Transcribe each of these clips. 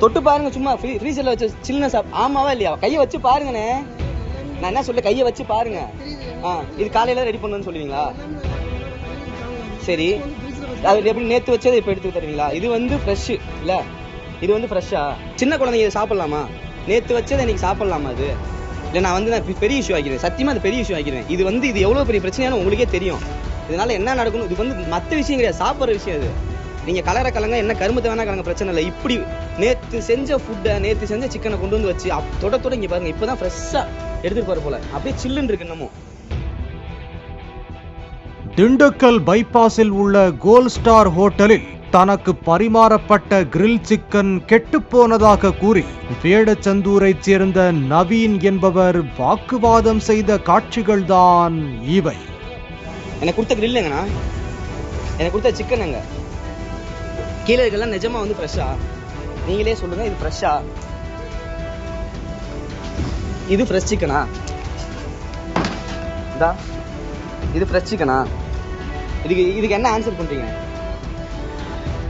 தொட்டு பாருங்க, சும்மா ஃப்ரீசர்ல வச்சு சில்னஸ். ஆமாவா இல்லையா? கையை வச்சு பாருங்கண்ணே. நான் என்ன சொல்ல, கையை வச்சு பாருங்க. இது காலையில ரெடி பண்ணுன்னு சொல்லுவீங்களா? சரி, அது எப்படி நேற்று வச்சதை இப்போ எடுத்து தருவீங்களா? இது வந்து ஃப்ரெஷ் இல்லை, இது வந்து ஃப்ரெஷ்ஷா? சின்ன குழந்தைங்க இதை சாப்பிட்லாமா? நேற்று வச்சதை இன்னைக்கு சாப்பிட்லாமா? அது இல்லை, நான் பெரிய இஷ்யூ ஆகிக்கிறேன். சத்தியமாக அது பெரிய இஷ்யூ ஆகிக்கிறேன். இது எவ்வளோ பெரிய பிரச்சனையான உங்களுக்கே தெரியும். இதனால என்ன நடக்கணும்? இது வந்து மற்ற விஷயம் கிடையாது, சாப்பிட்ற விஷயம். அது நீங்கள் கலங்க என்ன கரும்பு வேணா கலங்க, பிரச்சனை இல்லை. இப்படி நேற்று செஞ்ச ஃபுட்டை, நேற்று செஞ்ச சிக்கனை கொண்டு வந்து வச்சு தொட இங்கே பாருங்க, இப்போ தான் ஃப்ரெஷ்ஷாக எடுத்துகிட்டு போகிற போல அப்படியே சில்லுன்னு இருக்கு. இன்னமும் திண்டுக்கல் பைபாஸில் உள்ள கோல்ட் ஸ்டார் ஹோட்டலில் தனக்கு பரிமாறப்பட்ட கிரில் சிக்கன் கெட்டுப்போனதாக கூறி வேடச்சந்தூரைச் சேர்ந்த நவீன் என்பவர் வாக்குவாதம் செய்த காட்சிகள்தான் இவை. எனக்கு கொடுத்த கிரில் எங்கண்ணா? எனக்கு கொடுத்த சிக்கன் எங்க? கீழே இருக்கலாம் நிஜமா வந்து ஃப்ரெஷ்ஷா? நீங்களே சொல்லுங்க, இது ஃப்ரெஷ்ஷா? இது ஃப்ரெஷ் சிக்கனா? இது ஃப்ரெஷ் சிக்கனா? இதுக்கு என்ன ஆன்சர் பண்றீங்க?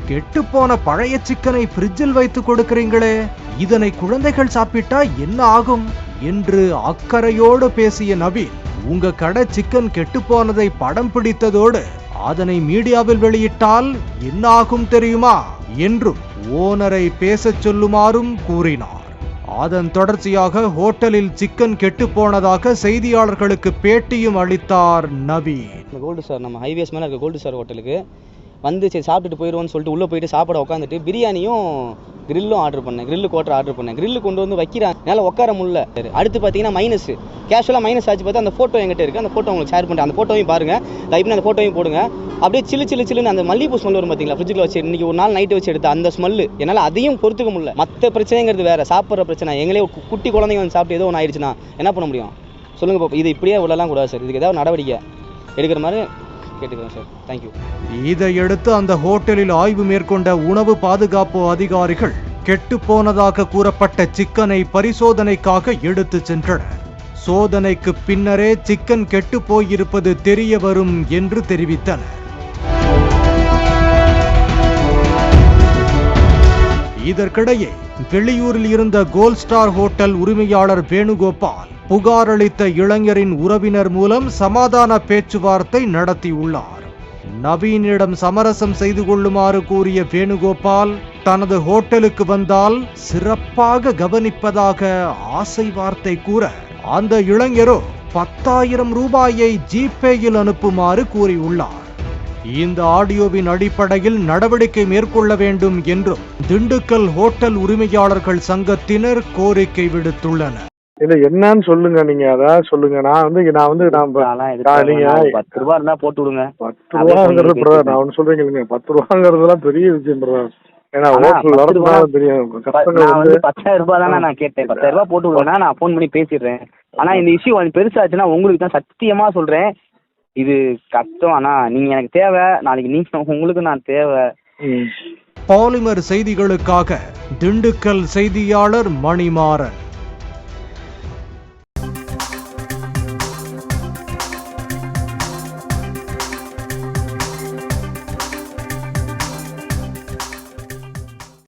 கெட்டுப்போன பழைய சிக்கனை பிரிட்ஜில் வைத்து கொடுக்கிறீங்களே, இதனை குழந்தைகள் சாப்பிட்டா என்ன ஆகும் என்று அக்கறையோடு பேசிய நவீன், உங்க கடை சிக்கன் கெட்டுப்போனதை படம் பிடித்ததோடு அதனை மீடியாவில் வெளியிட்டால் என்ன ஆகும் தெரியுமா என்றும் ஓனரை பேசச் சொல்லுமாறும் கூறினார். அதன் தொடர்ச்சியாக ஹோட்டலில் சிக்கன் கெட்டு போனதாக செய்தியாளர்களுக்கு பேட்டியும் அளித்தார் நவீன். கோல்டு ஸ்டார், நம்ம ஹைவேஸ் மேலே இருக்க கோல்டு ஸ்டார் ஹோட்டலுக்கு வந்து சரி சாப்பிட்டுட்டு போயிடுவோன்னு சொல்லிட்டு உள்ளே போயிட்டு சாப்பிட உட்காந்துட்டு பிரியாணியும் கிரில்லும் ஆர்டர் பண்ணேன், கிரில்லு கோட்டர் ஆர்டர் பண்ணேன். கிரில்லு கொண்டு வந்து வைக்கிறான், என்னால் உட்கார முடியல. அடுத்து பார்த்தீங்கன்னா மைனஸ், கேஷுவலாக மைனஸ் ஆச்சு. பார்த்தா அந்த ஃபோட்டோ என்கிட்ட இருக்குது, அந்த ஃபோட்டோ உங்களுக்கு ஷேர் பண்ணுறேன். அந்த ஃபோட்டோவையும் பாருங்கள், லைப்னு அந்த ஃபோட்டோவையும் போடுங்க. அப்படியே சில்லுன்னு அந்த மல்லிகைப்பூ ஸ்மெல் வரும் பார்த்தீங்களா, ஃப்ரிட்ஜில் வச்சு இன்றைக்கி ஒரு நாள் நைட்டு வச்சு எடுத்த அந்த ஸ்மெல்லு என்னால் அதையும் பொறுத்துக்க முடியல. மற்ற பிரச்சனைங்கிறது வேறு, சாப்பிட்ற பிரச்சனை. எங்களே குட்டி குழந்தைங்க வந்து சாப்பிட்டு ஏதோ ஒன்று ஆயிடுச்சுன்னா என்ன பண்ண முடியும் சொல்லுங்கள் பாப்பா? இது இப்படியே விடலாம் கூடாது சார், இதுக்கு ஏதாவது நடவடிக்கை எடுக்கிற மாதிரி கேட்டுக்கிறேன் சார். தேங்க்யூ. இதையடுத்து அந்த ஹோட்டலில் ஆய்வு மேற்கொண்ட உணவு பாதுகாப்பு அதிகாரிகள் கெட்டு போனதாக கூறப்பட்ட சிக்கனை பரிசோதனைக்காக எடுத்து சென்றனர். சோதனைக்கு பின்னரே சிக்கன் கெட்டு போயிருப்பது தெரிய வரும் என்று தெரிவித்தனர். இதற்கிடையே வெளியூரில் இருந்த கோல்ட் ஸ்டார் ஹோட்டல் உரிமையாளர் வேணுகோபால் புகார் அளித்த இளைஞரின் உறவினர் மூலம் சமாதான பேச்சுவார்த்தை நடத்தியுள்ளார். நவீனிடம் சமரசம் செய்து கொள்ளுமாறு கூறிய வேணுகோபால் தனது ஹோட்டலுக்கு வந்தால் சிறப்பாக கவனிப்பதாக ஆசை வார்த்தை கூற, அந்த இளைஞரோ 10,000 ரூபாயை ஜிபேயில் அனுப்புமாறு கூறியுள்ளார். இந்த ஆடியோவின் அடிப்படையில் நடவடிக்கை மேற்கொள்ள வேண்டும் என்றும் திண்டுக்கல் ஹோட்டல் உரிமையாளர்கள் சங்கத்தினர் கோரிக்கை விடுத்துள்ளனர். இல்ல என்னன்னு சொல்லுங்க, நீங்க அதான் சொல்லுங்க. நான் 10 ரூபா இருந்தா போட்டு விடுங்க. 10 ரூபாங்கிறது நான் ஒண்ணு சொல்றீங்க இல்லைங்க, 10 ரூபாங்கிறதுலாம் பெரிய விஷயம். ஏன்னா ஹோட்டல் வரதுனால தெரியும். 10,000 ரூபாய் தானே நான் கேட்டேன். 10,000 ரூபாய் போட்டு விடுங்க, நான் போன் பண்ணி பேசிடுறேன். ஆனா இந்த இஷ்யூ பெருசாச்சுன்னா உங்களுக்கு தான் சத்தியமா சொல்றேன், இது கஷ்டம். ஆனா நீங்க எனக்கு தேவை, நாளைக்கு நீங்க உங்களுக்கு நான் தேவை. பாலிமர் செய்திகளுக்காக திண்டுக்கல் செய்தியாளர் மணிமாறன்.